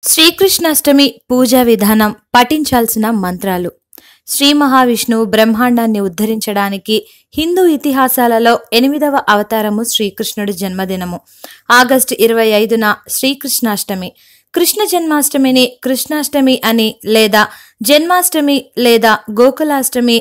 శ్రీకృష్ణాష్టమి పూజా విధానం పఠించాల్సిన మంత్రాలు. శ్రీ మహావిష్ణువు బ్రహ్మాండాన్ని ఉద్ధరించడానికి హిందూ ఇతిహాసాలలో 8వ అవతారము శ్రీకృష్ణుడి జన్మదినము. ఆగస్టు 25న శ్రీకృష్ణాష్టమి. కృష్ణ జన్మాష్టమిని కృష్ణాష్టమి అని లేదా జన్మాష్టమి లేదా గోకులాష్టమి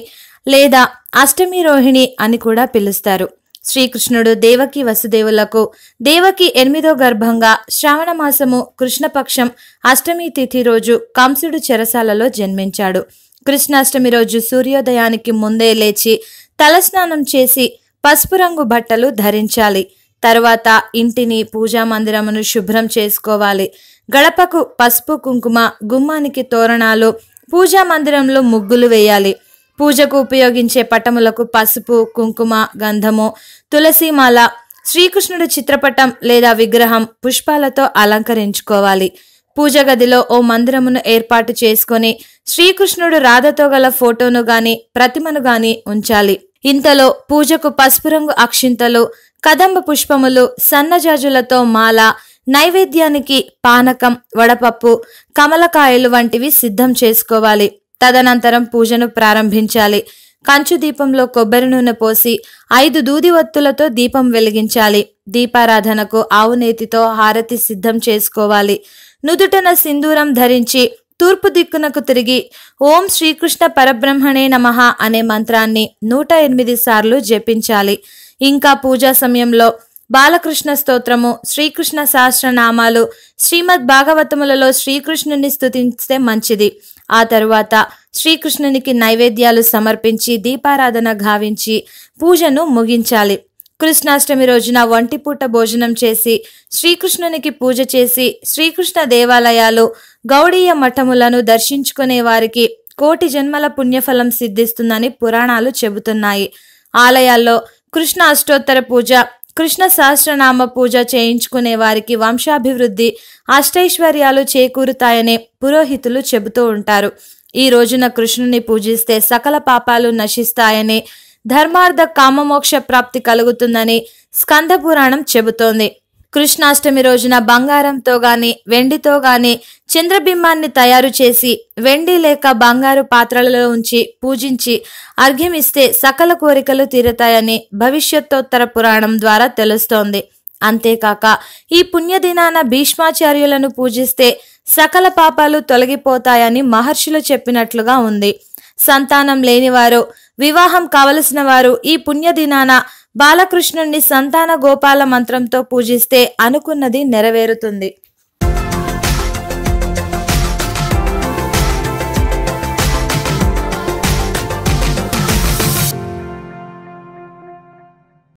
లేదా అష్టమి రోహిణి అని కూడా పిలుస్తారు. శ్రీకృష్ణుడు దేవకి వసుదేవులకు దేవకి 8వ గర్భంగా శ్రావణ మాసము కృష్ణపక్షం అష్టమి తిథి రోజు కంసుడు చెరసాలలో జన్మించాడు. కృష్ణాష్టమి రోజు సూర్యోదయానికి ముందే లేచి తలస్నానం చేసి పసుపు రంగు బట్టలు ధరించాలి. తర్వాత ఇంటిని పూజా మందిరమును శుభ్రం చేసుకోవాలి. గడపకు పసుపు కుంకుమ, గుమ్మానికి తోరణాలు, పూజా మందిరంలో ముగ్గులు వేయాలి. పూజకు ఉపయోగించే పటములకు పసుపు, కుంకుమ, గంధము, తులసిమాల, శ్రీకృష్ణుడి చిత్రపటం లేదా విగ్రహం పుష్పాలతో అలంకరించుకోవాలి. పూజ గదిలో ఓ మందిరమును ఏర్పాటు చేసుకొని శ్రీకృష్ణుడు రాధతో గల ఫోటోను గాని ప్రతిమను గాని ఉంచాలి. ఇంతలో పూజకు పసుపు రంగు అక్షింతలు, కదంబ పుష్పములు, సన్నజాజులతో మాల, నైవేద్యానికి పానకం, వడపప్పు, కమలకాయలు వంటివి సిద్ధం చేసుకోవాలి. తదనంతరం పూజను ప్రారంభించాలి. కంచు దీపంలో కొబ్బరి నూనె పోసి 5 దూది ఒత్తులతో దీపం వెలిగించాలి. దీపారాధనకు ఆవు నేతితో హారతి సిద్ధం చేసుకోవాలి. నుదుటన సింధూరం ధరించి తూర్పు దిక్కునకు తిరిగి ఓం శ్రీకృష్ణ పరబ్రహ్మణే నమః అనే మంత్రాన్ని 108 సార్లు జపించాలి. ఇంకా పూజా సమయంలో బాలకృష్ణ స్తోత్రము, శ్రీకృష్ణ సహస్రనామాలు, శ్రీమద్ భాగవతములలో శ్రీకృష్ణుని స్తుతిస్తే మంచిది. ఆ తరువాత శ్రీకృష్ణునికి నైవేద్యాలు సమర్పించి దీపారాధన గావించి పూజను ముగించాలి. కృష్ణాష్టమి రోజున ఒంటిపూట భోజనం చేసి శ్రీకృష్ణునికి పూజ చేసి శ్రీకృష్ణ దేవాలయాలు, గౌడీయ మఠములను దర్శించుకునే వారికి 1,000,000 జన్మల పుణ్యఫలం సిద్ధిస్తుందని పురాణాలు చెబుతున్నాయి. ఆలయాల్లో కృష్ణ అష్టోత్తర పూజ, కృష్ణ సహస్రనామ పూజ చేయించుకునే వారికి వంశాభివృద్ధి, అష్టైశ్వర్యాలు చేకూరుతాయని పురోహితులు చెబుతూ ఉంటారు. ఈ రోజున కృష్ణుని పూజిస్తే సకల పాపాలు నశిస్తాయని, ధర్మార్థ కామమోక్ష ప్రాప్తి కలుగుతుందని స్కంద పురాణం చెబుతోంది. కృష్ణాష్టమి రోజున బంగారంతో గాని వెండితో గాని చంద్రబింబాన్ని తయారు చేసి వెండి లేక బంగారు పాత్రలలో ఉంచి పూజించి అర్ఘ్యమిస్తే సకల కోరికలు తీరతాయని భవిష్యత్తోత్తర పురాణం ద్వారా తెలుస్తోంది. అంతేకాక ఈ పుణ్యదినాన భీష్మాచార్యులను పూజిస్తే సకల పాపాలు తొలగిపోతాయని మహర్షులు చెప్పినట్లుగా ఉంది. సంతానం లేనివారు, వివాహం కావలసిన వారు ఈ పుణ్యదినాన బాలకృష్ణుణ్ణి సంతాన గోపాల మంత్రంతో పూజిస్తే అనుకున్నది నెరవేరుతుంది.